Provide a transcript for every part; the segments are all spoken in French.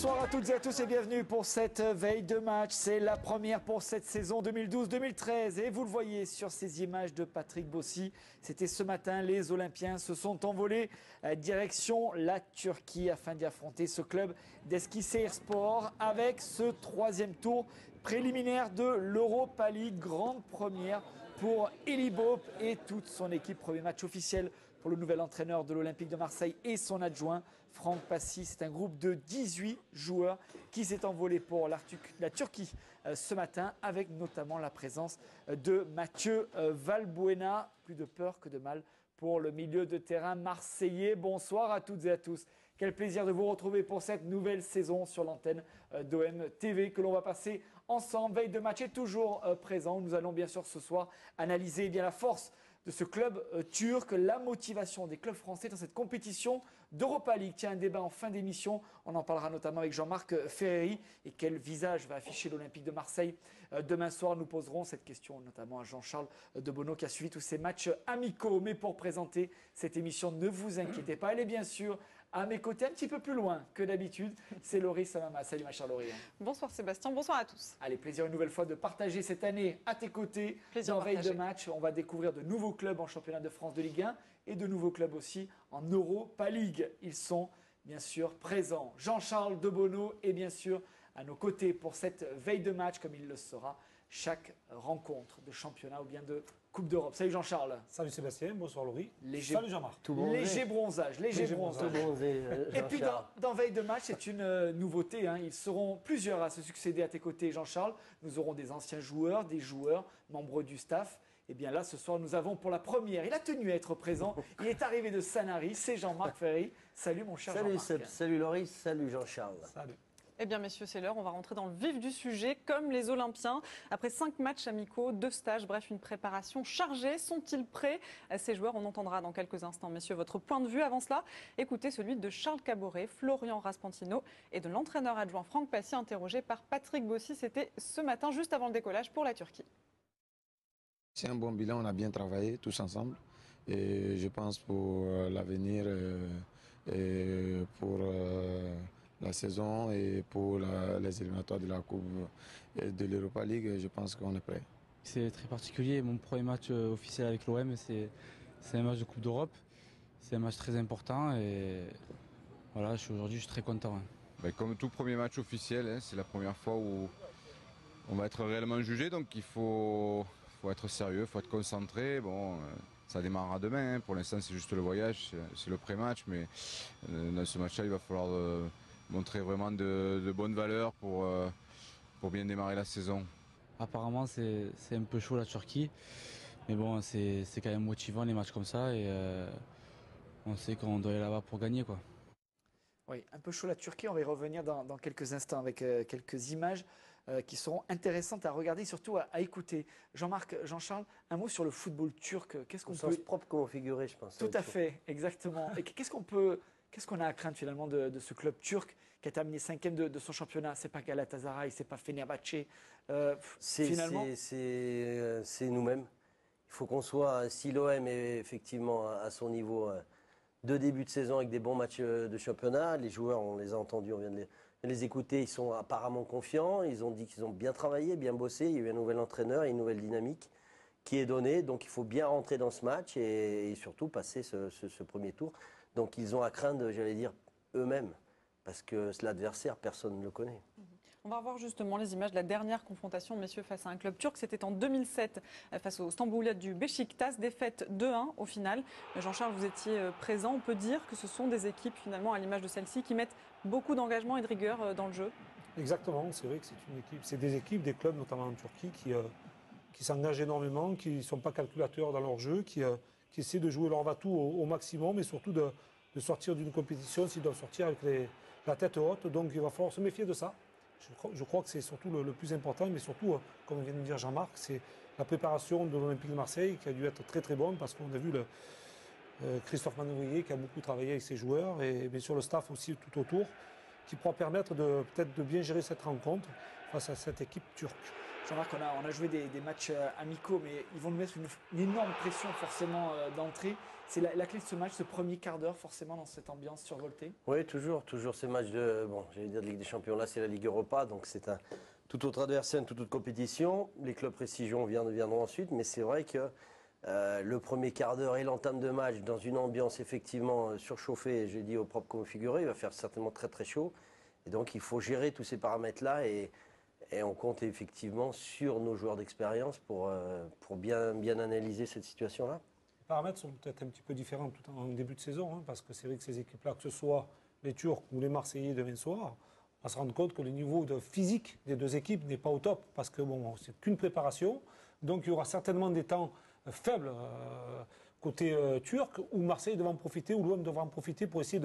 Bonsoir à toutes et à tous et bienvenue pour cette veille de match. C'est la première pour cette saison 2012-2013 et vous le voyez sur ces images de Patrick Bossi. C'était ce matin, les Olympiens se sont envolés direction la Turquie afin d'y affronter ce club d'Eskişehirspor avec ce troisième tour préliminaire de l'Europa League. Grande première pour Elie Boop et toute son équipe. Premier match officiel pour le nouvel entraîneur de l'Olympique de Marseille et son adjoint Franck Passy. C'est un groupe de 18 joueurs qui s'est envolé pour la Turquie ce matin avec notamment la présence de Mathieu Valbuena. Plus de peur que de mal pour le milieu de terrain marseillais. Bonsoir à toutes et à tous. Quel plaisir de vous retrouver pour cette nouvelle saison sur l'antenne d'OM TV que l'on va passer ensemble. Veille de match est toujours présent. Nous allons bien sûr ce soir analyser la force de ce club turc, la motivation des clubs français dans cette compétition d'Europa League. Tiens, un débat en fin d'émission. On en parlera notamment avec Jean-Marc Ferreri. Et quel visage va afficher l'Olympique de Marseille demain soir? Nous poserons cette question notamment à Jean-Charles Debono qui a suivi tous ces matchs amicaux. Mais pour présenter cette émission, ne vous inquiétez pas. Elle est bien sûr à mes côtés, un petit peu plus loin que d'habitude. C'est Laurie Samama. Salut ma chère Laurie. Bonsoir Sébastien, bonsoir à tous. Allez, plaisir une nouvelle fois de partager cette année à tes côtés. Plaisir dans Veille de match. On va découvrir de nouveaux clubs en championnat de France de Ligue 1 et de nouveaux clubs aussi en Europa League. Ils sont bien sûr présents. Jean-Charles Debono est bien sûr à nos côtés pour cette veille de match comme il le sera chaque rencontre de championnat ou bien de Coupe d'Europe. Salut Jean-Charles. Salut Sébastien, bonsoir Laurie. Salut Jean-Marc. Léger bronzage. Et puis dans Veille de match, c'est une nouveauté. Ils seront plusieurs à se succéder à tes côtés, Jean-Charles. Nous aurons des anciens joueurs, des joueurs, membres du staff. Et bien là, ce soir, nous avons pour la première, il a tenu à être présent. Il est arrivé de Sanary, c'est Jean-Marc Ferry. Salut mon cher Jean-Marc. Salut Seb, salut Laurie, salut Jean-Charles. Salut. Eh bien messieurs, c'est l'heure, on va rentrer dans le vif du sujet, comme les Olympiens. Après 5 matchs amicaux, 2 stages, bref, une préparation chargée. Sont-ils prêts, ces joueurs? On entendra dans quelques instants, messieurs, votre point de vue. Avant cela, écoutez celui de Charles Caboret, Florian Raspantino et de l'entraîneur adjoint Franck Passy, interrogé par Patrick Bossi. C'était ce matin, juste avant le décollage pour la Turquie. C'est un bon bilan, on a bien travaillé tous ensemble. Et je pense pour l'avenir et pour la saison et pour les éliminatoires de la Coupe et de l'Europa League, je pense qu'on est prêt. C'est très particulier. Mon premier match officiel avec l'OM, c'est un match de Coupe d'Europe. C'est un match très important et voilà, aujourd'hui je suis très content. Comme tout premier match officiel, c'est la première fois où on va être réellement jugé, donc il faut être sérieux, il faut être concentré. Bon, ça démarrera demain, pour l'instant c'est juste le voyage, c'est le pré-match, mais dans ce match-là il va falloir montrer vraiment de bonnes valeurs pour bien démarrer la saison. Apparemment c'est un peu chaud la Turquie, mais bon c'est quand même motivant les matchs comme ça et on sait qu'on doit aller là-bas pour gagner, quoi. Oui, un peu chaud la Turquie, on va y revenir dans quelques instants avec quelques images qui seront intéressantes à regarder, surtout à écouter. Jean-Marc, Jean-Charles, un mot sur le football turc. Qu'est-ce qu'on peut... propre comme figuré, je pense. Tout à fait, exactement. Et qu'est-ce qu'on a à craindre finalement de ce club turc qui a terminé 5e de son championnat? C'est pas Galatasaray, c'est pas Fenerbahçe. Finalement, c'est nous-mêmes. Il faut qu'on soit, si l'OM est effectivement à son niveau de début de saison avec des bons matchs de championnat, les joueurs, on les a entendus, on vient de les écouter, ils sont apparemment confiants, ils ont dit qu'ils ont bien travaillé, bien bossé, il y a eu un nouvel entraîneur et une nouvelle dynamique qui est donnée, donc il faut bien rentrer dans ce match et surtout passer ce premier tour. Donc ils ont à craindre, j'allais dire, eux-mêmes, parce que l'adversaire, personne ne le connaît. On va revoir justement les images de la dernière confrontation, messieurs, face à un club turc. C'était en 2007 face au Stambouliyat du Beşiktaş, défaite 2-1 au final. Jean-Charles, vous étiez présent. On peut dire que ce sont des équipes, finalement, à l'image de celle-ci, qui mettent beaucoup d'engagement et de rigueur dans le jeu. Exactement, c'est vrai que c'est des équipes, des clubs, notamment en Turquie, qui s'engagent énormément, qui ne sont pas calculateurs dans leur jeu, qui essaient de jouer leur va-tout au maximum et surtout de sortir d'une compétition s'ils doivent sortir avec la tête haute. Donc il va falloir se méfier de ça. Je crois que c'est surtout le plus important, mais surtout, comme vient de dire Jean-Marc, c'est la préparation de l'Olympique de Marseille qui a dû être très très bonne parce qu'on a vu Christophe Manouillet qui a beaucoup travaillé avec ses joueurs et bien sûr le staff aussi tout autour qui pourra permettre peut-être de bien gérer cette rencontre face à cette équipe turque. Jean-Marc, on a joué des matchs amicaux, mais ils vont nous mettre une énorme pression forcément d'entrée. C'est la clé de ce match, ce premier quart d'heure, forcément, dans cette ambiance survoltée. Oui, toujours ces matchs de Ligue des Champions. Là, c'est la Ligue Europa, donc c'est un tout autre adversaire, une toute autre compétition. Les clubs prestigieux viendront ensuite, mais c'est vrai que le premier quart d'heure et l'entame de match dans une ambiance effectivement surchauffée, j'ai dit au propre comme au figuré, il va faire certainement très très chaud. Et donc, il faut gérer tous ces paramètres-là et on compte effectivement sur nos joueurs d'expérience pour bien analyser cette situation-là. Les paramètres sont peut-être un petit peu différents tout en début de saison, hein, parce que c'est vrai que ces équipes-là, que ce soit les Turcs ou les Marseillais demain soir, on va se rendre compte que le niveau de physique des deux équipes n'est pas au top, parce que bon, c'est qu'une préparation, donc il y aura certainement des temps faibles côté turc, où Marseille devra en profiter, ou l'OM devra en profiter pour essayer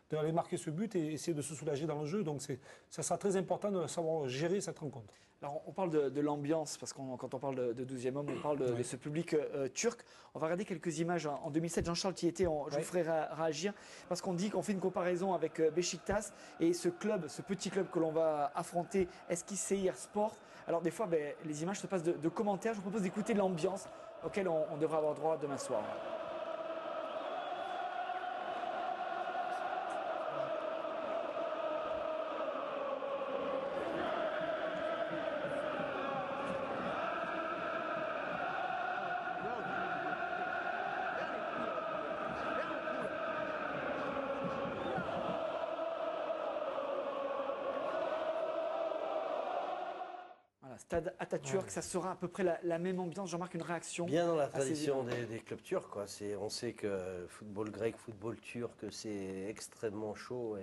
d'aller marquer ce but et essayer de se soulager dans le jeu. Donc ça sera très important de savoir gérer cette rencontre. Alors on parle de l'ambiance, parce que quand on parle de 12e homme, on parle de ce public turc. On va regarder quelques images en 2007. Jean-Charles, tu y étais, je vous ferai réagir, parce qu'on dit qu'on fait une comparaison avec Beşiktaş et ce club, ce petit club que l'on va affronter, Eskişehir Sport. Alors des fois, les images se passent de commentaires. Je vous propose d'écouter l'ambiance auquel on devra avoir droit demain soir. Stade Atatürk, ça sera à peu près la même ambiance. Jean-Marc, une réaction? Bien dans la tradition des clubs turcs, quoi. On sait que football grec, football turc, c'est extrêmement chaud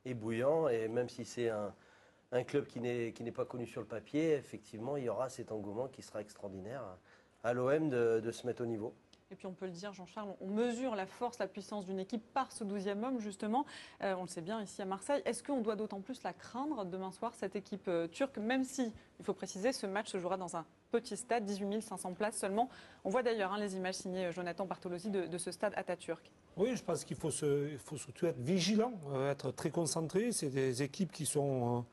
et bouillant. Et même si c'est un club qui n'est pas connu sur le papier, effectivement, il y aura cet engouement qui sera extraordinaire à l'OM de se mettre au niveau. Et puis on peut le dire, Jean-Charles, on mesure la force, la puissance d'une équipe par ce 12e homme, justement. On le sait bien ici à Marseille. Est-ce qu'on doit d'autant plus la craindre demain soir, cette équipe turque, même si, il faut préciser, ce match se jouera dans un petit stade, 18 500 places seulement. On voit d'ailleurs les images signées Jonathan Bartolozzi de ce stade Atatürk. Oui, je pense qu'il faut surtout être vigilant, être très concentré. C'est des équipes qui sont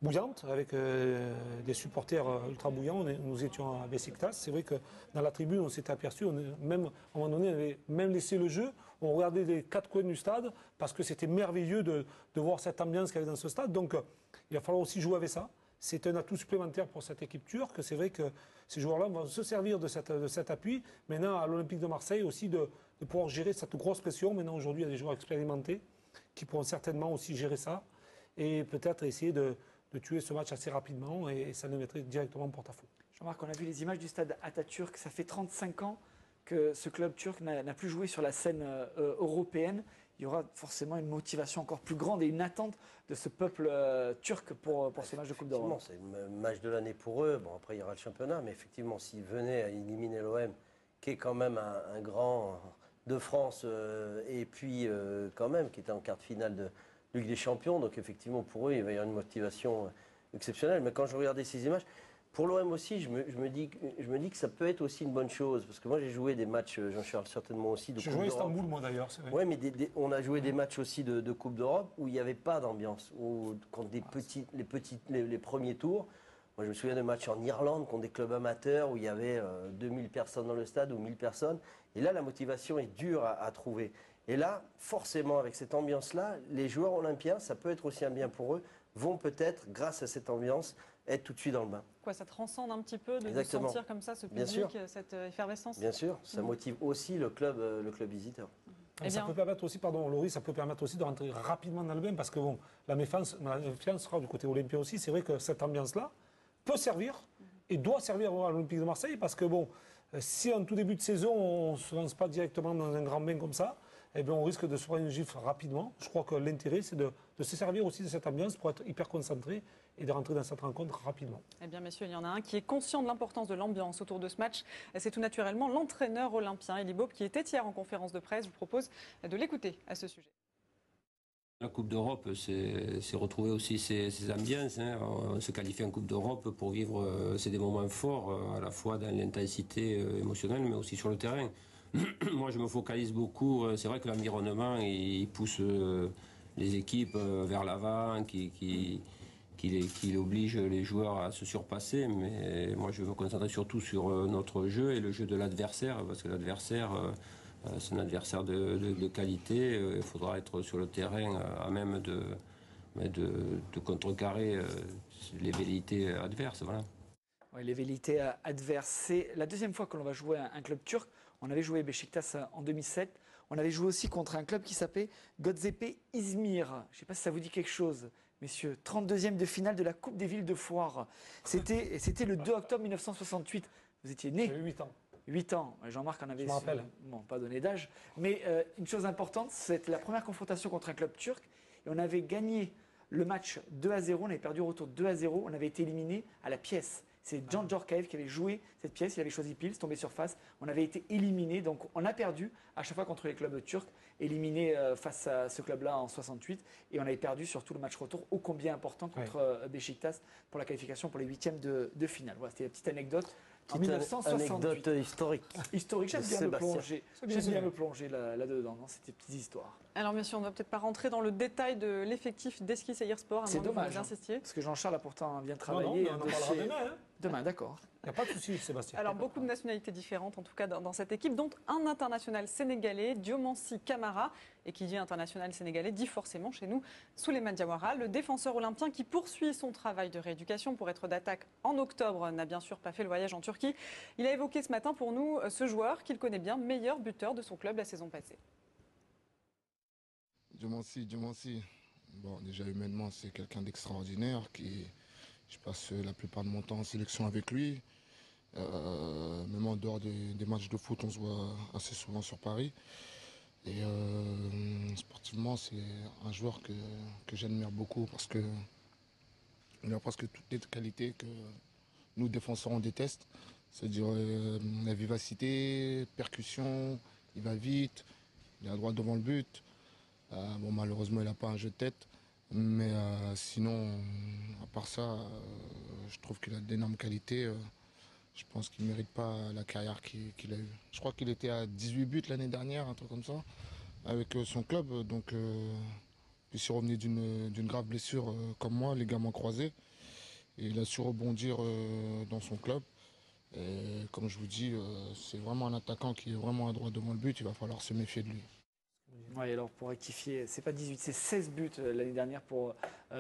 bouillante, avec des supporters ultra bouillants. Nous étions à Beşiktaş. C'est vrai que dans la tribune, on s'était aperçu, même, à un moment donné, on avait même laissé le jeu. On regardait les quatre coins du stade parce que c'était merveilleux de voir cette ambiance qu'il y avait dans ce stade. Donc, il va falloir aussi jouer avec ça. C'est un atout supplémentaire pour cette équipe turque. C'est vrai que ces joueurs-là vont se servir de cet appui. Maintenant, à l'Olympique de Marseille aussi, de pouvoir gérer cette grosse pression. Maintenant, aujourd'hui, il y a des joueurs expérimentés qui pourront certainement aussi gérer ça et peut-être essayer de tuer ce match assez rapidement et ça nous mettrait directement en porte-à-faux. Jean-Marc, on a vu les images du stade Atatürk. Ça fait 35 ans que ce club turc n'a plus joué sur la scène européenne. Il y aura forcément une motivation encore plus grande et une attente de ce peuple turc pour ce match de Coupe d'Europe. C'est le match de l'année pour eux. Bon, après, il y aura le championnat, mais effectivement, s'ils venaient à éliminer l'OM, qui est quand même un grand de France, et puis quand même, qui était en quart de finale de Ligue des Champions, donc effectivement pour eux il va y avoir une motivation exceptionnelle. Mais quand je regardais ces images, pour l'OM aussi, je me dis que ça peut être aussi une bonne chose, parce que moi j'ai joué des matchs, Jean-Charles certainement aussi, de Coupe d'Europe. J'ai joué à Istanbul moi d'ailleurs, c'est vrai. Oui, mais on a joué des matchs aussi de Coupe d'Europe où il n'y avait pas d'ambiance, contre les premiers tours. Moi je me souviens de matchs en Irlande contre des clubs amateurs où il y avait 2000 personnes dans le stade ou 1000 personnes. Et là la motivation est dure à trouver. Et là, forcément, avec cette ambiance-là, les joueurs olympiens, ça peut être aussi un bien pour eux, vont peut-être, grâce à cette ambiance, être tout de suite dans le bain. Quoi, ça transcende un petit peu de sentir comme ça ce public, cette effervescence? Bien sûr, ça motive aussi le club visiteur. Ça peut permettre aussi, pardon Laurie, ça peut permettre aussi de rentrer rapidement dans le bain, parce que bon, la méfiance sera du côté olympien aussi. C'est vrai que cette ambiance-là peut servir et doit servir à l'Olympique de Marseille, parce que bon, si en tout début de saison, on ne se lance pas directement dans un grand bain comme ça, eh bien, on risque de se prendre une gifle rapidement. Je crois que l'intérêt, c'est de se servir aussi de cette ambiance pour être hyper concentré et de rentrer dans cette rencontre rapidement. Eh bien, messieurs, il y en a un qui est conscient de l'importance de l'ambiance autour de ce match. C'est tout naturellement l'entraîneur olympien, Elie Bob, qui était hier en conférence de presse. Je vous propose de l'écouter à ce sujet. La Coupe d'Europe, c'est retrouver aussi ces ambiances. Hein. On se qualifie en Coupe d'Europe pour vivre des moments forts, à la fois dans l'intensité émotionnelle, mais aussi sur le terrain. Moi, je me focalise beaucoup. C'est vrai que l'environnement, il pousse les équipes vers l'avant, qui qu'il oblige les joueurs à se surpasser. Mais moi, je vais me concentrer surtout sur notre jeu et le jeu de l'adversaire, parce que l'adversaire, c'est un adversaire de qualité. Il faudra être sur le terrain à même de contrecarrer les velléités adverses. Voilà. Ouais, les velléités adverses. C'est la deuxième fois que l'on va jouer un club turc. On avait joué Beşiktaş en 2007. On avait joué aussi contre un club qui s'appelait Göztepe İzmir. Je ne sais pas si ça vous dit quelque chose, messieurs. 32e de finale de la Coupe des villes de Foire. C'était le 2 octobre 1968. Vous étiez né. J'avais 8 ans. 8 ans. Jean-Marc en avait. Je me rappelle. Bon, pas donné d'âge. Mais une chose importante, c'était la première confrontation contre un club turc. Et on avait gagné le match 2-0. On avait perdu au retour 2-0. On avait été éliminé à la pièce. C'est Can Djorkaeff qui avait joué cette pièce. Il avait choisi Pils, tombé sur face. On avait été éliminé. Donc on a perdu à chaque fois contre les clubs turcs, éliminé face à ce club-là en 68. Et on avait perdu surtout le match retour, ô combien important contre Beşiktaş pour la qualification pour les huitièmes de finale. Voilà, c'était la petite anecdote. En 1968. Anecdote historique. Historique, j'aime bien me plonger. bien, c'est bien. Me plonger là-dedans, dans ces petites histoires. Alors, messieurs, on ne va peut-être pas rentrer dans le détail de l'effectif d'Eski Seyirspor. C'est dommage, insister. Parce que Jean-Charles a pourtant bien travaillé. Non, on en parlera demain. Hein. Demain, d'accord. Il n'y a pas de souci, Sébastien. Alors, beaucoup de nationalités différentes, en tout cas, dans cette équipe, dont un international sénégalais, Diomansi Kamara. Et qui dit international sénégalais dit forcément chez nous Souleymane Diawara, le défenseur olympien qui poursuit son travail de rééducation pour être d'attaque en octobre, n'a bien sûr pas fait le voyage en Turquie. Il a évoqué ce matin pour nous ce joueur qu'il connaît bien, meilleur buteur de son club la saison passée. Diomansi. Bon, déjà humainement, c'est quelqu'un d'extraordinaire je passe la plupart de mon temps en sélection avec lui. Même en dehors des matchs de foot, on se voit assez souvent sur Paris. Et sportivement, c'est un joueur que j'admire beaucoup parce qu'il a presque toutes les qualités que nous, défenseurs, on déteste. C'est-à-dire la vivacité, percussion, il va vite, il est à droite devant le but. Bon, malheureusement, il n'a pas un jeu de tête. Mais sinon, à part ça, je trouve qu'il a d'énormes qualités. Je pense qu'il ne mérite pas la carrière qu'il a eue. Je crois qu'il était à 18 buts l'année dernière, un truc comme ça, avec son club. Donc, puis il est revenu d'une grave blessure comme moi, ligaments croisés. Et il a su rebondir dans son club. Et comme je vous dis, c'est vraiment un attaquant qui est vraiment à droite devant le but. Il va falloir se méfier de lui. Oui, alors pour rectifier, c'est pas 18, c'est 16 buts l'année dernière pour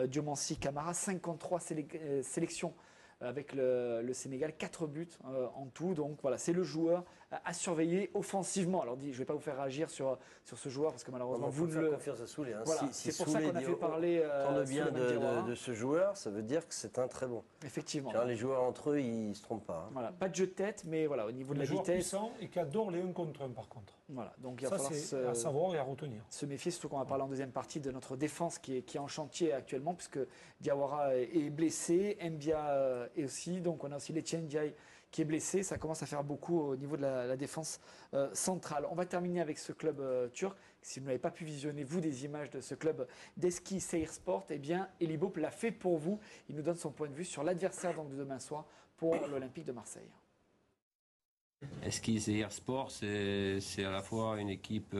Diomansi Kamara, 53 sélections avec le Sénégal, 4 buts en tout. Donc voilà, c'est le joueur à surveiller offensivement. Alors je ne vais pas vous faire réagir sur ce joueur parce que malheureusement vous ne le... confiance à Soulé. Hein. Voilà, si c'est pour ça qu'on a fait parler tant bien de ce joueur, ça veut dire que c'est un très bon. Effectivement. Genre, les joueurs entre eux, ils ne se trompent pas. Hein. Voilà, pas de jeu de tête, mais voilà, au niveau de la joueur vitesse. Puissant et qui adore les 1 contre 1 par contre. Voilà, donc il va ça, falloir c'est à savoir et à retenir. Se méfier, surtout qu'on va parler en deuxième partie de notre défense qui est en chantier actuellement, puisque Diawara est blessé, Mbia est aussi, donc on a aussi Etienne Ndiaye qui est blessé. Ça commence à faire beaucoup au niveau de la défense centrale. On va terminer avec ce club turc. Si vous n'avez pas pu visionner, vous, des images de ce club d'Eski Seyirspor, eh bien, Elie Bopp l'a fait pour vous. Il nous donne son point de vue sur l'adversaire donc, de demain soir pour l'Olympique de Marseille. Eski Seyirspor, c'est à la fois une équipe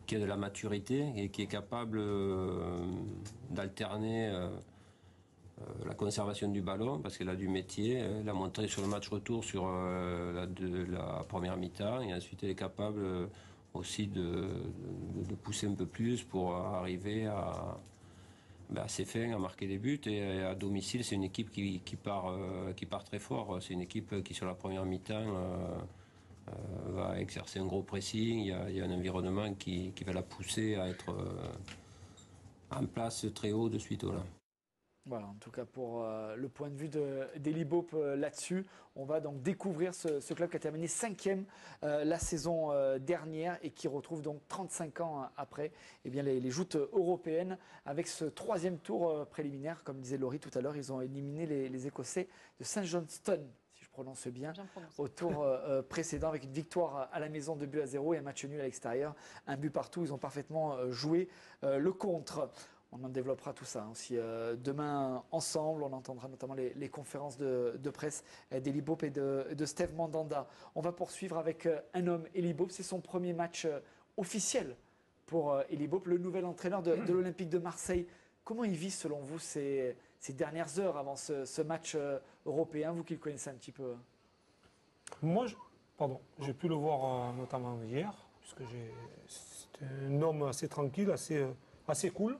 qui a de la maturité et qui est capable d'alterner la conservation du ballon, parce qu'elle a du métier. Elle a montré sur le match retour sur la première mi-temps, et ensuite elle est capable aussi de pousser un peu plus pour arriver à ses fins, à marquer des buts. Et à domicile, c'est une équipe qui part très fort. C'est une équipe qui, sur la première mi-temps, va exercer un gros pressing. Il y a un environnement qui va la pousser à être en place très haut de suite. Voilà. Voilà, en tout cas pour le point de vue d'Elie Bopp là-dessus. On va donc découvrir ce club qui a terminé 5e la saison dernière et qui retrouve donc 35 ans après eh bien, les joutes européennes avec ce 3e tour préliminaire. Comme disait Laurie tout à l'heure, ils ont éliminé les Écossais de St Johnstone, si je prononce bien au tour précédent avec une victoire à la maison 2-0 et un match nul à l'extérieur. Un but partout, ils ont parfaitement joué le contre. On en développera tout ça aussi demain ensemble. On entendra notamment les conférences de presse d'Elie Bopp et de Steve Mandanda. On va poursuivre avec un homme, Elie Bopp. C'est son premier match officiel pour Elie Bopp, le nouvel entraîneur de l'Olympique de Marseille. Comment il vit selon vous ces dernières heures avant ce match européen, vous qui le connaissez un petit peu? Moi, j'ai pu le voir notamment hier, puisque c'est un homme assez tranquille, assez cool,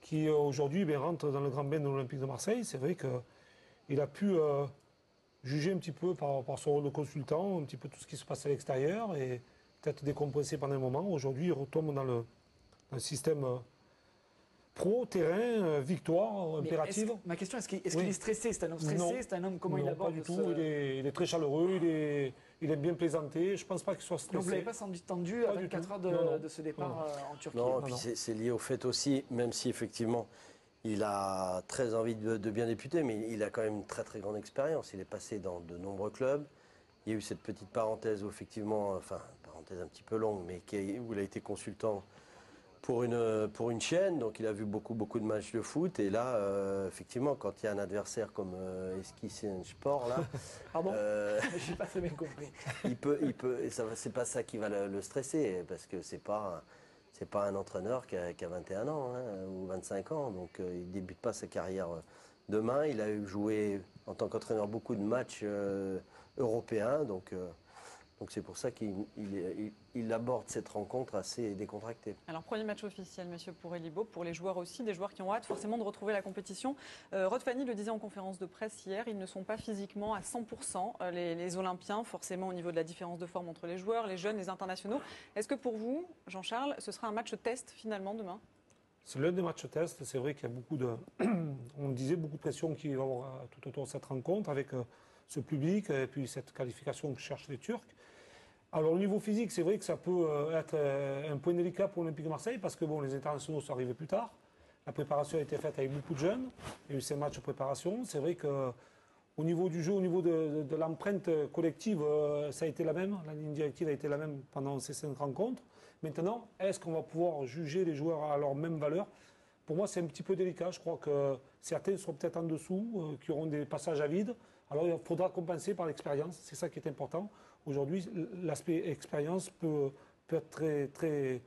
qui aujourd'hui rentre dans le grand bain de l'Olympique de Marseille. C'est vrai qu'il a pu juger un petit peu par son rôle de consultant, un petit peu tout ce qui se passe à l'extérieur, et peut-être décompresser pendant un moment. Aujourd'hui, il retombe dans le système pro, terrain, victoire, impérative. Ma question, est-ce qu'il est stressé? C'est un homme stressé? Non. C'est un homme, comment il Non, aborde pas du tout. Il est très chaleureux, il aime bien plaisanter. Je ne pense pas qu'il soit stressé. Donc vous ne l'avez pas senti tendu à 24 heures de ce départ en Turquie? Non, et puis c'est lié au fait aussi, même si effectivement il a très envie de bien débuter, mais il a quand même une très très grande expérience. Il est passé dans de nombreux clubs. Il y a eu cette petite parenthèse où effectivement, enfin, parenthèse un petit peu longue, mais où il a été consultant pour une chaîne, donc il a vu beaucoup de matchs de foot. Et là, effectivement, quand il y a un adversaire comme Eskişehir Sport, là, pardon, j'ai pas très bien compris. il peut, c'est pas ça qui va le stresser, parce que c'est pas un entraîneur qui a 21 ans ou 25 ans, donc il débute pas sa carrière demain. Il a joué en tant qu'entraîneur beaucoup de matchs européens, donc c'est pour ça qu'il aborde cette rencontre assez décontractée. Alors, premier match officiel, monsieur, pour Elibo, pour les joueurs aussi, des joueurs qui ont hâte forcément de retrouver la compétition. Rod Fanny le disait en conférence de presse hier, ils ne sont pas physiquement à 100%, les Olympiens, forcément au niveau de la différence de forme entre les joueurs, les jeunes, les internationaux. Est-ce que pour vous, Jean-Charles, ce sera un match test finalement demain? C'est l'un des matchs test. C'est vrai qu'il y a on disait beaucoup de pression qui va y avoir tout autour de cette rencontre avec ce public et puis cette qualification que cherchent les Turcs. Alors, au niveau physique, c'est vrai que ça peut être un point délicat pour l'Olympique de Marseille parce que les internationaux sont arrivés plus tard. La préparation a été faite avec beaucoup de jeunes. Il y a eu ces matchs de préparation. C'est vrai qu'au niveau du jeu, au niveau de l'empreinte collective, ça a été la même. La ligne directive a été la même pendant ces 5 rencontres. Maintenant, est-ce qu'on va pouvoir juger les joueurs à leur même valeur? Pour moi, c'est un petit peu délicat. Je crois que certains seront peut-être en dessous, qui auront des passages à vide. Alors, il faudra compenser par l'expérience. C'est ça qui est important. Aujourd'hui, l'aspect expérience peut être très.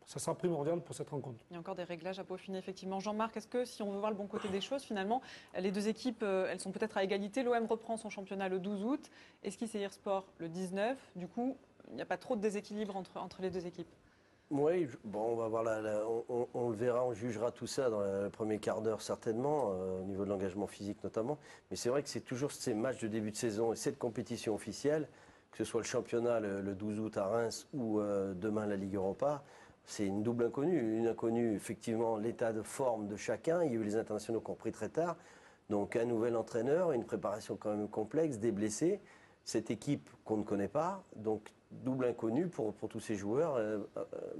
Ça sera primordial pour cette rencontre. Il y a encore des réglages à peaufiner, effectivement. Jean-Marc, est-ce que si on veut voir le bon côté des choses, finalement, les deux équipes, elles sont peut-être à égalité. L'OM reprend son championnat le 12 août. Eskişehir Sport le 19. Du coup, il n'y a pas trop de déséquilibre entre les deux équipes. Oui, on va voir, on le verra, on jugera tout ça dans le premier quart d'heure certainement, au niveau de l'engagement physique notamment. Mais c'est vrai que c'est toujours ces matchs de début de saison et cette compétition officielle, que ce soit le championnat le 12 août à Reims ou demain la Ligue Europa, c'est une double inconnue. Une inconnue, effectivement, l'état de forme de chacun. Il y a eu les internationaux qui ont pris très tard. Donc un nouvel entraîneur, une préparation quand même complexe, des blessés. Cette équipe qu'on ne connaît pas, donc double inconnu pour tous ces joueurs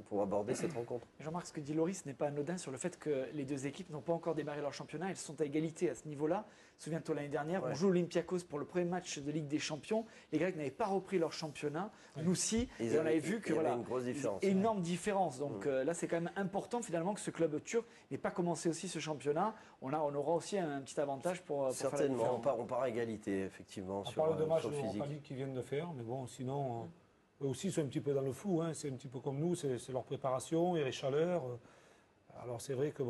pour aborder cette rencontre. Jean-Marc, ce que dit Loris n'est pas anodin sur le fait que les deux équipes n'ont pas encore démarré leur championnat. Elles sont à égalité à ce niveau-là. Souviens-toi l'année dernière, on joue l'Olympiakos pour le premier match de Ligue des Champions. Les Grecs n'avaient pas repris leur championnat. Nous, si. Et on avait vu que une grosse différence. Énorme différence. Donc là, c'est quand même important finalement que ce club turc n'ait pas commencé aussi ce championnat. On aura aussi un petit avantage pour certainement, faire la différence. On part à égalité, effectivement. On parle de matchs sur le physique qu'ils viennent de faire, mais bon, sinon. Eux aussi sont un petit peu dans le flou, c'est un petit peu comme nous, c'est leur préparation et les chaleurs. Alors c'est vrai que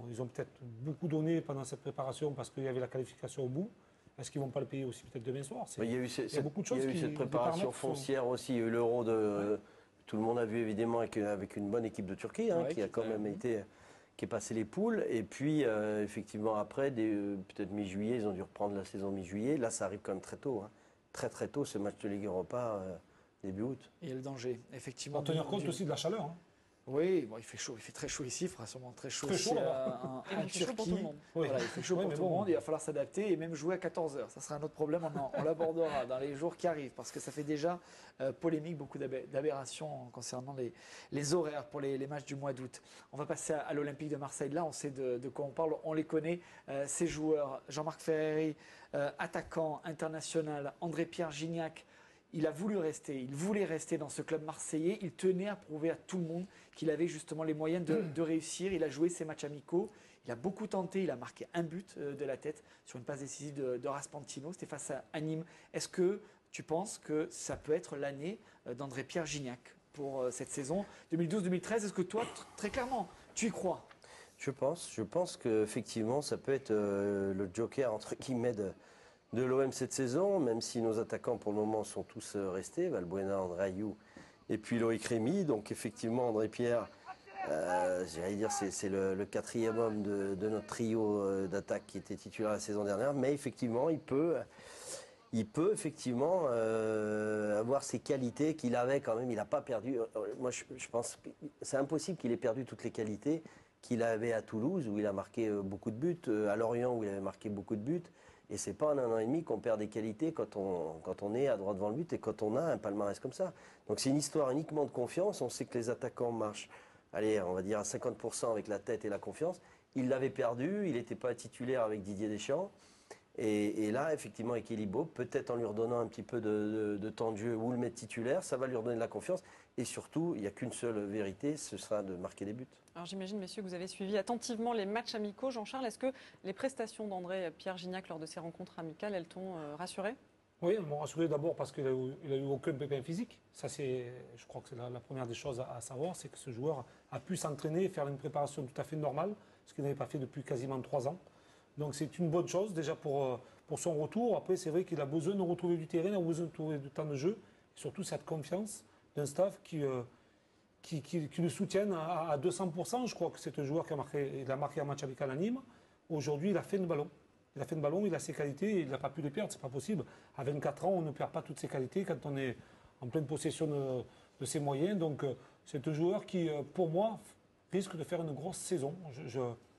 ils ont peut-être beaucoup donné pendant cette préparation parce qu'il y avait la qualification au bout. Est-ce qu'ils ne vont pas le payer aussi peut-être demain soir? Il y a eu beaucoup de choses. Il y a eu cette préparation foncière aussi, il y a eu l'Euro tout le monde a vu évidemment avec une bonne équipe de Turquie qui a quand même été, qui est passé les poules. Et puis effectivement après, peut-être mi-juillet, ils ont dû reprendre la saison mi-juillet. Là ça arrive quand même très tôt, très très tôt ce match de Ligue Europa. Début août. Il y a le danger, effectivement. On tenir compte aussi de la chaleur. Oui, il fait chaud, il fait très chaud ici, il fera sûrement très chaud aussi en Turquie. Pour tout le monde. Voilà, il fait chaud pour tout le monde, il va falloir s'adapter et même jouer à 14h. Ça sera un autre problème, on l'abordera dans les jours qui arrivent parce que ça fait déjà polémique, beaucoup d'aberrations concernant les horaires pour les matchs du mois d'août. On va passer à l'Olympique de Marseille. Là, on sait de quoi on parle, on les connaît, ces joueurs. Jean-Marc Ferreri, attaquant international, André-Pierre Gignac. Il a voulu rester, il voulait rester dans ce club marseillais. Il tenait à prouver à tout le monde qu'il avait justement les moyens de réussir. Il a joué ses matchs amicaux. Il a beaucoup tenté. Il a marqué un but de la tête sur une passe décisive de Raspantino. C'était face à Nîmes. Est-ce que tu penses que ça peut être l'année d'André-Pierre Gignac pour cette saison 2012-2013? Est-ce que toi, très clairement, tu y crois? Je pense qu'effectivement, ça peut être le joker, entre guillemets, de l'OM cette saison, même si nos attaquants, pour le moment, sont tous restés, Valbuena, André Ayew et puis Loïc Rémy. Donc, effectivement, André Pierre, j'allais dire, c'est le quatrième homme de notre trio d'attaque qui était titulaire la saison dernière. Mais effectivement, il peut effectivement avoir ses qualités qu'il avait quand même. Il n'a pas perdu. Moi, je pense que c'est impossible qu'il ait perdu toutes les qualités qu'il avait à Toulouse, où il a marqué beaucoup de buts, à Lorient, où il avait marqué beaucoup de buts. Et c'est pas en un an et demi qu'on perd des qualités quand on est à droit devant le but et quand on a un palmarès comme ça. Donc c'est une histoire uniquement de confiance. On sait que les attaquants marchent, allez, on va dire à 50% avec la tête et la confiance. Il l'avait perdu, il n'était pas titulaire avec Didier Deschamps. Et là, effectivement, avec Elibo, peut-être en lui redonnant un petit peu de temps de jeu ou le mettre titulaire, ça va lui redonner de la confiance. Et surtout, il n'y a qu'une seule vérité, ce sera de marquer des buts. Alors j'imagine, messieurs, que vous avez suivi attentivement les matchs amicaux. Jean-Charles, est-ce que les prestations d'André Pierre Gignac lors de ces rencontres amicales, elles t'ont rassuré? Oui, elles m'ont rassuré d'abord parce qu'il n'a eu aucun pépin physique. Ça, je crois que c'est la première des choses à savoir, c'est que ce joueur a pu s'entraîner et faire une préparation tout à fait normale, ce qu'il n'avait pas fait depuis quasiment 3 ans. Donc c'est une bonne chose déjà pour son retour. Après, c'est vrai qu'il a besoin de retrouver du terrain, il a besoin de trouver du temps de jeu, et surtout cette confiance d'un staff qui le soutiennent à 200%. Je crois que c'est un joueur qui a marqué un match amical à Nîmes. Aujourd'hui, il a fait le ballon. Il a ses qualités et il n'a pas pu les perdre, c'est pas possible. À 24 ans, on ne perd pas toutes ses qualités quand on est en pleine possession de ses moyens. Donc c'est un joueur qui, pour moi, risque de faire une grosse saison.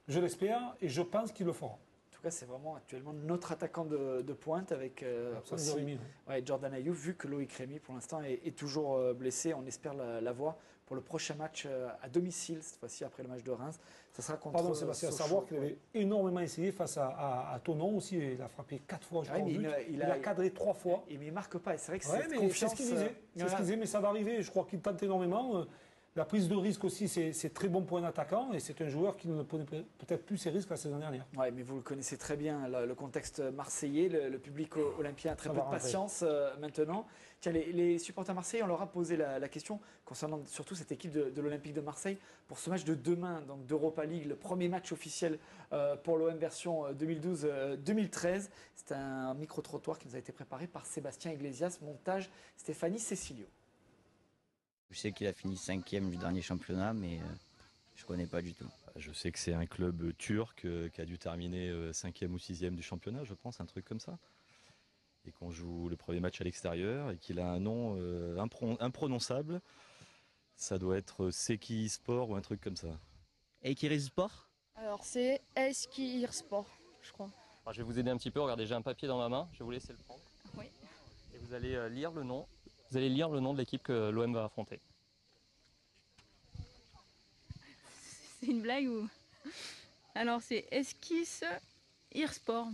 Je l'espère et je pense qu'il le fera. En tout cas, c'est vraiment actuellement notre attaquant de pointe avec aussi, Rémy, Jordan Ayew, vu que Loïc Rémy, pour l'instant, est toujours blessé. On espère l'avoir pour le prochain match à domicile, cette fois-ci après le match de Reims. Ça sera contre Pardon, Sébastien, à savoir qu'il avait énormément essayé face à Tonon aussi. Il a frappé 4 fois, je crois, il a cadré 3 fois. Mais il ne marque pas. C'est vrai que c'est confiance. C'est ce qu'il disait. C'est ce qu'il disait, mais ça va arriver. Je crois qu'il tente énormément. La prise de risque aussi, c'est très bon pour un attaquant et c'est un joueur qui ne prenait peut-être plus ses risques la saison dernière. Oui, mais vous le connaissez très bien, le contexte marseillais, le public olympien a très peu de patience maintenant. Tiens, les supporters marseillais, on leur a posé la question concernant surtout cette équipe de l'Olympique de Marseille pour ce match de demain, donc d'Europa League, le premier match officiel pour l'OM version 2012-2013. C'est un micro-trottoir qui nous a été préparé par Sébastien Iglesias, montage Stéphanie Cecilio. Je sais qu'il a fini 5e du dernier championnat, mais je ne connais pas du tout. Je sais que c'est un club turc qui a dû terminer 5e ou 6e du championnat, je pense, un truc comme ça. Et qu'on joue le premier match à l'extérieur et qu'il a un nom imprononçable. Ça doit être Seki Sport ou un truc comme ça. Eikiri Sport? Alors c'est Eskir Sport, je crois. Alors, je vais vous aider un petit peu, regardez, j'ai un papier dans ma main, je vais vous laisser le prendre. Oui. Et vous allez lire le nom. Vous allez lire le nom de l'équipe que l'OM va affronter. C'est une blague ou? Alors c'est Eskis Irsport.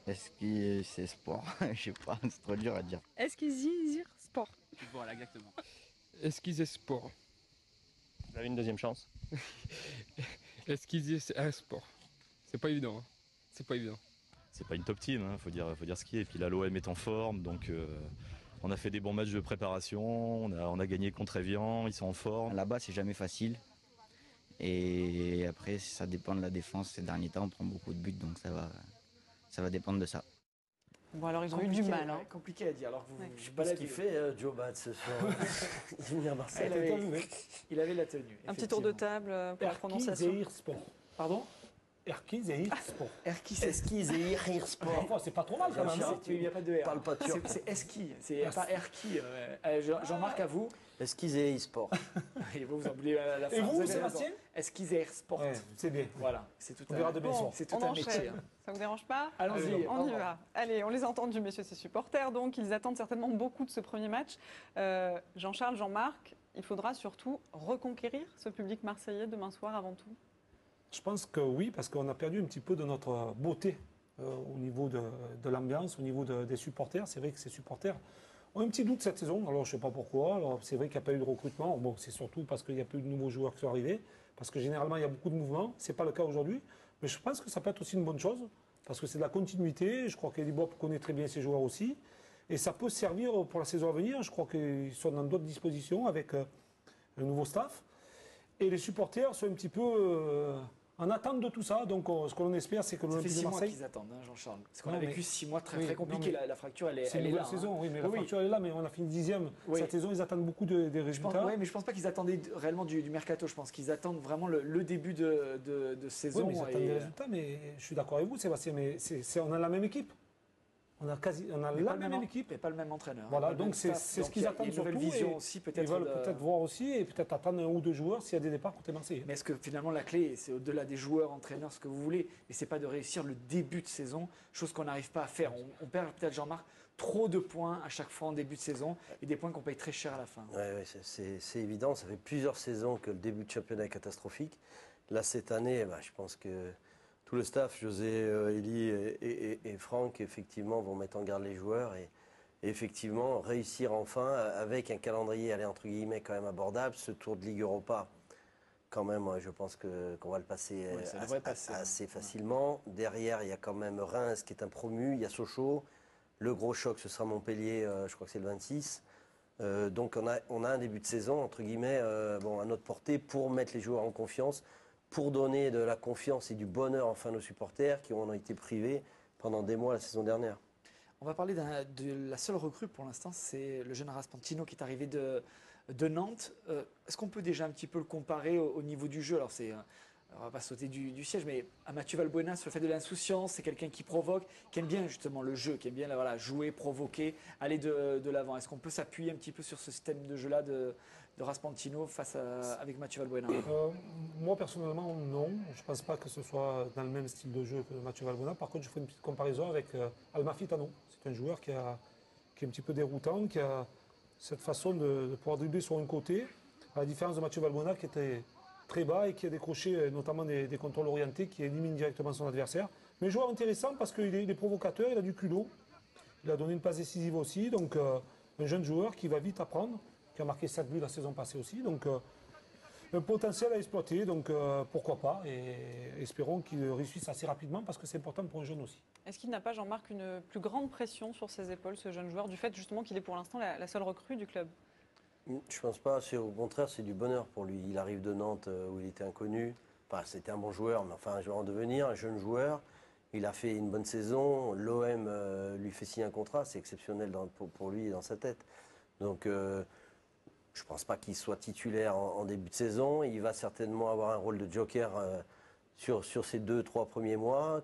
Eskis Sport, je sais pas, c'est trop dur à dire. Eskis Sport. Voilà, exactement. Eskis Sport. Vous avez une deuxième chance. Eskis Sport. C'est pas évident. Hein. C'est pas évident. C'est pas une top team, hein, faut dire ce qui est. Et puis là, l'OM est en forme, donc on a fait des bons matchs de préparation, on a gagné contre Evian, ils sont en forme. Là-bas, c'est jamais facile. Et après, ça dépend de la défense. Ces derniers temps, on prend beaucoup de buts, donc ça va dépendre de ça. Bon, alors ils ont eu du mal. Hein. Compliqué à dire. Alors que je sais pas ce qu'il fait, Joe Bat, ce soir. Il vient venir à Marseille. Il avait la tenue. Un petit tour de table pour la prononciation. Pardon? Erkiz et Hirsport. Erkiz et Hirsport. Parfois, c'est pas trop mal quand même. Il n'y a pas de R. Parle pas turc. C'est Eski, c'est pas Erki. Jean-Marc, à vous. Eskiz et Hirsport. Et vous oubliez la fin. Et vous, Sébastien? Eskiz et Hirsport. C'est bien. Voilà, c'est tout un métier. Ça vous dérange pas? Allons-y, on y va. Allez, on les a entendus, messieurs, ces supporters. Donc, ils attendent certainement beaucoup de ce premier match. Jean-Charles, Jean-Marc, il faudra surtout reconquérir ce public marseillais demain soir avant tout. Je pense que oui, parce qu'on a perdu un petit peu de notre beauté au niveau de l'ambiance, au niveau des supporters. C'est vrai que ces supporters ont un petit doute cette saison. Alors, je ne sais pas pourquoi. Alors, c'est vrai qu'il n'y a pas eu de recrutement. Bon, c'est surtout parce qu'il n'y a plus de nouveaux joueurs qui sont arrivés. Parce que généralement, il y a beaucoup de mouvements. Ce n'est pas le cas aujourd'hui. Mais je pense que ça peut être aussi une bonne chose. Parce que c'est de la continuité. Je crois qu'Eddie Bob connaît très bien ses joueurs aussi. Et ça peut servir pour la saison à venir. Je crois qu'ils sont dans d'autres dispositions avec un nouveau staff. Et les supporters sont un petit peu en attente de tout ça. Donc ce que l'on espère, c'est que Ça fait l'Olympique 6 de mois Marseille... qu'ils attendent, hein, Jean-Charles. Parce qu'on Non, a mais- vécu 6 mois très, oui, très compliqués. non, mais La fracture, elle est C'est une là. nouvelle hein. saison, oui, mais la Oui. fracture est là, mais on a fini 10e Oui. cette saison. Ils attendent beaucoup des Je pense, résultats. ouais, mais je pense pas qu'ils attendaient réellement du mercato. Je pense qu'ils attendent vraiment le début de Oui, saison. mais ils attendent des résultats, mais je suis d'accord avec vous, Sébastien, mais on a la même équipe. On a mais la pas le même équipe. Et pas le même entraîneur. Voilà, pas le donc même c'est staff. ce qu'ils Donc, attendent il y a une nouvelle surtout, vision et aussi, Ils peut-être. veulent peut-être voir aussi, et peut-être attendre 1 ou 2 joueurs s'il y a des départs côté Marseille. Mais est-ce que finalement la clé, c'est au-delà des joueurs, entraîneurs, ce que vous voulez, mais c'est pas de réussir le début de saison, chose qu'on n'arrive pas à faire. On perd peut-être, Jean-Marc, trop de points à chaque fois en début de saison et des points qu'on paye très cher à la fin. Ouais, c'est évident. Ça fait plusieurs saisons que le début de championnat est catastrophique. Là, cette année, je pense que tout le staff, José, Elie et Franck, effectivement, vont mettre en garde les joueurs et effectivement réussir enfin, avec un calendrier, allez, entre guillemets, quand même abordable, ce tour de Ligue Europa. Quand même, je pense qu'on va le passer, Ouais, ça devrait passer, assez facilement. Derrière, il y a quand même Reims qui est un promu, il y a Sochaux. Le gros choc, ce sera Montpellier, je crois que c'est le 26. Donc on a un début de saison, entre guillemets, à notre portée pour mettre les joueurs en confiance, pour donner de la confiance et du bonheur enfin à nos supporters qui en ont été privés pendant des mois la saison dernière. On va parler de la seule recrue pour l'instant, c'est le jeune Raspantino qui est arrivé de Nantes. Est-ce qu'on peut déjà un petit peu le comparer au niveau du jeu? Alors on va pas sauter du siège, mais à Mathieu Valbuena sur le fait de l'insouciance, c'est quelqu'un qui provoque, qui aime bien justement le jeu, qui aime bien jouer, provoquer, aller de l'avant. Est-ce qu'on peut s'appuyer un petit peu sur ce système de jeu-là de Raspantino avec Mathieu Valbuena? Moi, personnellement, non. Je ne pense pas que ce soit dans le même style de jeu que Mathieu Valbuena. Par contre, je fais une petite comparaison avec Alma Fitano. C'est un joueur qui est un petit peu déroutant, qui a cette façon de pouvoir dribbler sur un côté, à la différence de Mathieu Valbuena qui était très bas et qui a décroché notamment des contrôles orientés qui éliminent directement son adversaire. Mais joueur intéressant parce qu'il est provocateur, il a du culot. Il a donné une passe décisive aussi. Donc un jeune joueur qui va vite apprendre, qui a marqué 7 buts la saison passée aussi. Donc un potentiel à exploiter. Donc pourquoi pas. Et espérons qu'il réussisse assez rapidement parce que c'est important pour un jeune aussi. Est-ce qu'il n'a pas, Jean-Marc, une plus grande pression sur ses épaules, ce jeune joueur, du fait justement qu'il est pour l'instant la seule recrue du club? Je pense pas, au contraire, c'est du bonheur pour lui. Il arrive de Nantes où il était inconnu. Enfin, c'était un bon joueur, mais enfin un joueur en devenir, un jeune joueur. Il a fait une bonne saison. L'OM lui fait signer un contrat, c'est exceptionnel pour lui et dans sa tête. Donc, je ne pense pas qu'il soit titulaire en début de saison. Il va certainement avoir un rôle de joker sur ces 2-3 premiers mois.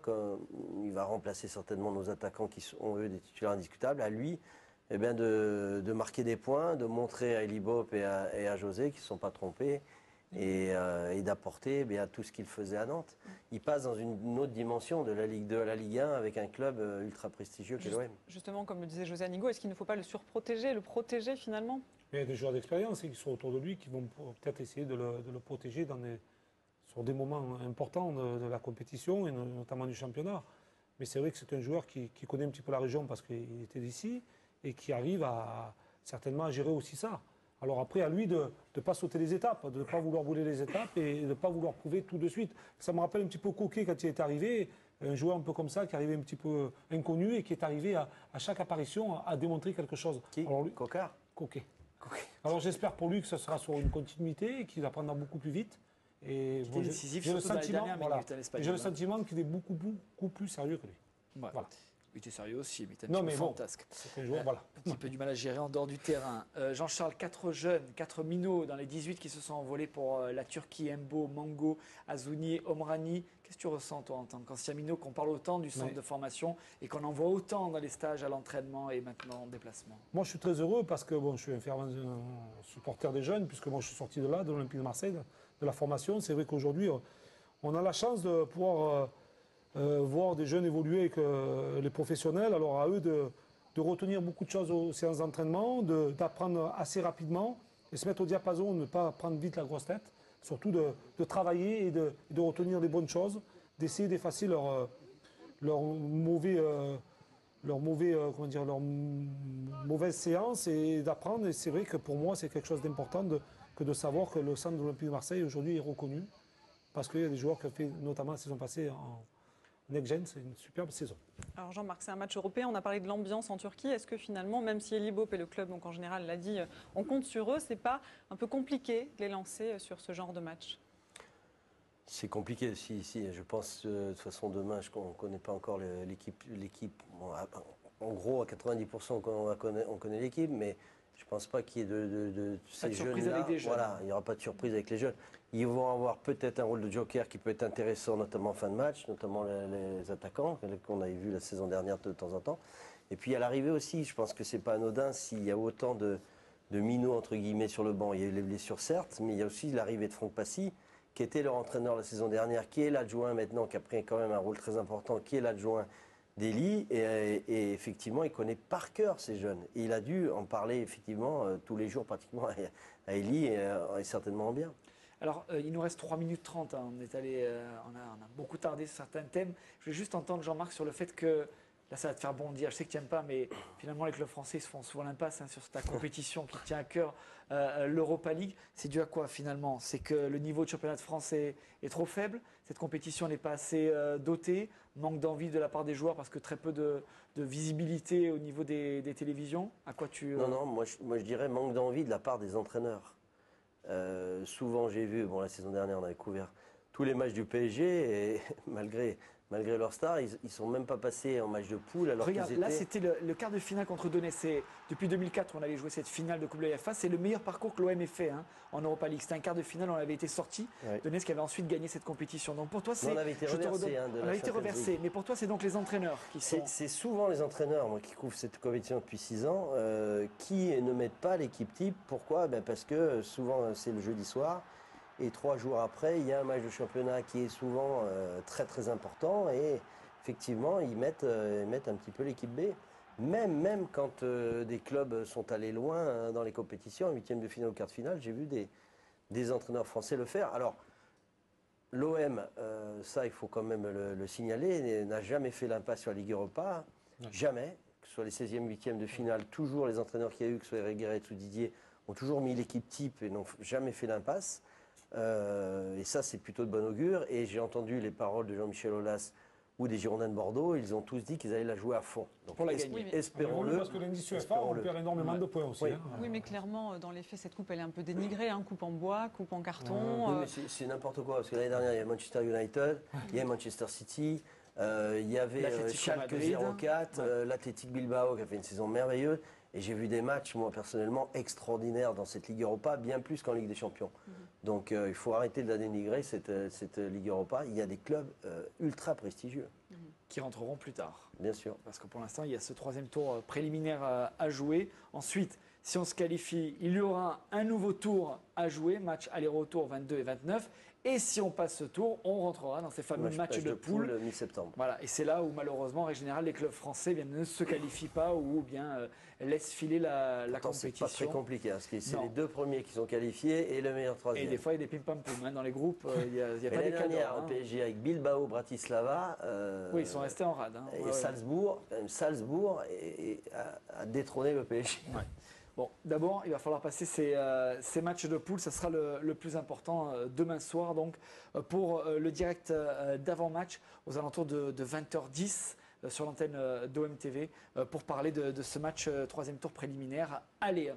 Il va remplacer certainement nos attaquants qui sont, eux, des titulaires indiscutables. À lui, de marquer des points, de montrer à Elie Bopp et à José qu'ils ne se sont pas trompés et d'apporter tout ce qu'il faisait à Nantes. Il passe dans une autre dimension de la Ligue 2 à la Ligue 1 avec un club ultra prestigieux qu'est l'OM. Justement, comme le disait José Anigo, est-ce qu'il ne faut pas le surprotéger, le protéger finalement? Il y a des joueurs d'expérience qui sont autour de lui qui vont peut-être essayer de le protéger sur des moments importants de la compétition et notamment du championnat. Mais c'est vrai que c'est un joueur qui connaît un petit peu la région parce qu'il était d'ici et qui arrive certainement à gérer aussi ça. Alors après, à lui de ne pas sauter les étapes, de ne pas vouloir brûler les étapes et de ne pas vouloir prouver tout de suite. Ça me rappelle un petit peu Coquet quand il est arrivé, un joueur un peu comme ça, qui arrivait un petit peu inconnu et qui est arrivé à chaque apparition à démontrer quelque chose. Qui? Cocard? Coquet. Alors j'espère pour lui que ce sera sur une continuité et qu'il apprendra beaucoup plus vite. Et C'était décisif, surtout dans les dernières minutes à l'Espagnol. J'ai le sentiment qu'il est beaucoup plus sérieux que lui. Ouais. Voilà. Il était sérieux aussi, mais il était un Non, petit peu mais bon, fantasque. c'est un joueur, voilà. Un petit peu du mal à gérer en dehors du terrain. Jean-Charles, 4 jeunes, 4 minots dans les 18 qui se sont envolés pour la Turquie, Embo, Mango, Azouni, Omrani. Qu'est-ce que tu ressens, toi, en tant qu'ancien minot, qu'on parle autant du centre de formation et qu'on en voit autant dans les stages, à l'entraînement et maintenant en déplacement? Moi, je suis très heureux parce que je suis un fervent supporter des jeunes, puisque moi, je suis sorti de là, de l'Olympique de Marseille, de la formation. C'est vrai qu'aujourd'hui, on a la chance de pouvoir voir des jeunes évoluer avec les professionnels. Alors à eux de retenir beaucoup de choses aux séances d'entraînement, d'apprendre assez rapidement et se mettre au diapason, ne pas prendre vite la grosse tête, surtout de travailler et de retenir des bonnes choses, d'essayer d'effacer leur mauvaise séance et d'apprendre. Et c'est vrai que pour moi, c'est quelque chose d'important que de savoir que le centre de l'Olympique de Marseille aujourd'hui est reconnu parce qu'il y a des joueurs qui ont fait notamment la saison passée en Next-Gen, c'est une superbe saison. Alors Jean-Marc, c'est un match européen, on a parlé de l'ambiance en Turquie. Est-ce que finalement, même si Elie Bopp et le club, donc en général, l'a dit, on compte sur eux, c'est pas un peu compliqué de les lancer sur ce genre de match? C'est compliqué. Si, je pense, de toute façon, demain, on ne connaît pas encore l'équipe. Bon, en gros, à 90%, on connaît l'équipe, mais je ne pense pas qu'il y ait de ces jeunes-là. Voilà, il n'y aura pas de surprise avec les jeunes. Ils vont avoir peut-être un rôle de joker qui peut être intéressant, notamment en fin de match, notamment les attaquants qu'on avait vus la saison dernière de temps en temps. Et puis à l'arrivée aussi, je pense que ce n'est pas anodin s'il y a autant de minots, entre guillemets, sur le banc. Il y a eu les blessures, certes, mais il y a aussi l'arrivée de Franck Passy, qui était leur entraîneur la saison dernière, qui est l'adjoint maintenant, qui a pris quand même un rôle très important, qui est l'adjoint d'Elie. Et effectivement, il connaît par cœur ces jeunes. Et il a dû en parler effectivement tous les jours pratiquement à Elie et certainement en bien. Alors, il nous reste 3 minutes 30. Hein. On a beaucoup tardé sur certains thèmes. Je vais juste entendre Jean-Marc sur le fait que, là ça va te faire bondir, je sais que tu n'aimes pas, mais finalement les clubs français se font souvent l'impasse sur ta compétition qui tient à cœur, l'Europa League. C'est dû à quoi finalement? C'est que le niveau de championnat français est trop faible, cette compétition n'est pas assez dotée, manque d'envie de la part des joueurs parce que très peu de visibilité au niveau des télévisions. À quoi tu... Non, moi je dirais manque d'envie de la part des entraîneurs. Souvent j'ai vu, la saison dernière on avait couvert tous les matchs du PSG et malgré leur star, ils ne sont même pas passés en match de poule. Alors regarde, là c'était le quart de finale contre Donetsk. Depuis 2004, on avait joué cette finale de Coupe de l'UEFA. C'est le meilleur parcours que l'OM ait fait en Europa League. C'était un quart de finale, on avait été sorti. Ouais. Donetsk avait ensuite gagné cette compétition. Donc pour toi, c'est. On avait été reversé. On avait été reversé. Mais pour toi, c'est donc les entraîneurs qui sont. C'est souvent les entraîneurs, moi qui couvre cette compétition depuis 6 ans, qui ne mettent pas l'équipe type. Pourquoi? Parce que souvent c'est le jeudi soir. Et 3 jours après, il y a un match de championnat qui est souvent très très important. Et effectivement, ils mettent un petit peu l'équipe B. Même quand des clubs sont allés loin dans les compétitions, en 8e de finale ou quart de finale, j'ai vu des entraîneurs français le faire. Alors, l'OM, ça il faut quand même le signaler, n'a jamais fait l'impasse sur la Ligue Europa. Jamais. Que ce soit les 16e, 8e de finale, toujours les entraîneurs qu'il y a eu, que ce soit Eric Guéret ou Didier, ont toujours mis l'équipe type et n'ont jamais fait l'impasse. Et ça, c'est plutôt de bon augure. Et j'ai entendu les paroles de Jean-Michel Aulas ou des Girondins de Bordeaux. Ils ont tous dit qu'ils allaient la jouer à fond. Donc, pour la gagner. Espérons-le. Parce que l'indice UEFA, on perd énormément de points aussi. Oui. Oui, mais clairement, dans les faits, cette coupe, elle est un peu dénigrée. Coupe en bois, coupe en carton. Oui, mais c'est n'importe quoi. Parce que l'année dernière, il y a Manchester United, il y a Manchester City, il y avait Schalke 04, l'Athletic Bilbao qui a fait une saison merveilleuse. Et j'ai vu des matchs, moi personnellement, extraordinaires dans cette Ligue Europa, bien plus qu'en Ligue des Champions. Donc il faut arrêter de la dénigrer, cette Ligue Europa. Il y a des clubs ultra prestigieux. Qui rentreront plus tard. Bien sûr. Parce que pour l'instant, il y a ce 3e tour préliminaire à jouer. Ensuite, si on se qualifie, il y aura un nouveau tour à jouer, match aller-retour 22 et 29. Et si on passe ce tour, on rentrera dans ces fameux matchs de poule mi-septembre. Voilà, et c'est là où malheureusement, en règle générale, les clubs français ne se qualifient pas ou bien laissent filer la compétition. C'est pas très compliqué, parce que c'est les 2 premiers qui sont qualifiés et le meilleur 3e. Et des fois, il y a des pim-pam-poum dans les groupes. Il y a pas des dernière, le PSG avec Bilbao, Bratislava. Oui, ils sont restés en rade. Et Salzbourg a détrôné le PSG. Ouais. Bon, d'abord, il va falloir passer ces matchs de poule. Ça sera le plus important demain soir, donc, pour le direct d'avant-match aux alentours de 20h10 sur l'antenne d'OM TV pour parler de ce match 3e tour préliminaire. Allez,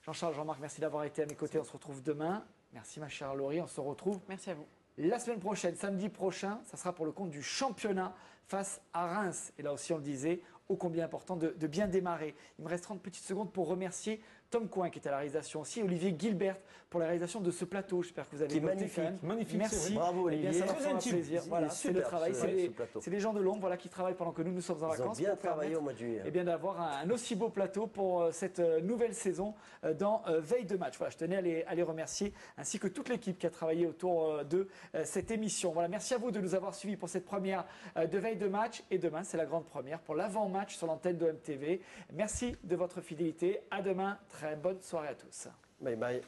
Jean-Charles, Jean-Marc, merci d'avoir été à mes côtés. On se retrouve demain. Merci, ma chère Laurie. On se retrouve. Merci à vous. La semaine prochaine, samedi prochain, ça sera pour le compte du championnat face à Reims. Et là aussi, on le disait, ô combien important de bien démarrer. Il me reste 30 petites secondes pour remercier Tom Coin qui est à la réalisation aussi, Olivier Gilbert pour la réalisation de ce plateau. J'espère que vous avez noté quand même. Magnifique, merci. Bravo Olivier. Ça leur fera plaisir. Voilà, c'est le travail. C'est les gens de l'ombre qui travaillent pendant que nous sommes en vacances. Ils ont bien travaillé au mois de juillet. Et bien d'avoir un aussi beau plateau pour cette nouvelle saison dans Veille de match. Voilà, je tenais à les remercier ainsi que toute l'équipe qui a travaillé autour de cette émission. Voilà, merci à vous de nous avoir suivis pour cette première de Veille de match. Et demain, c'est la grande première pour l'avant-match sur l'antenne d'OM TV. Merci de votre fidélité. À demain. Très bonne soirée à tous. Bye bye.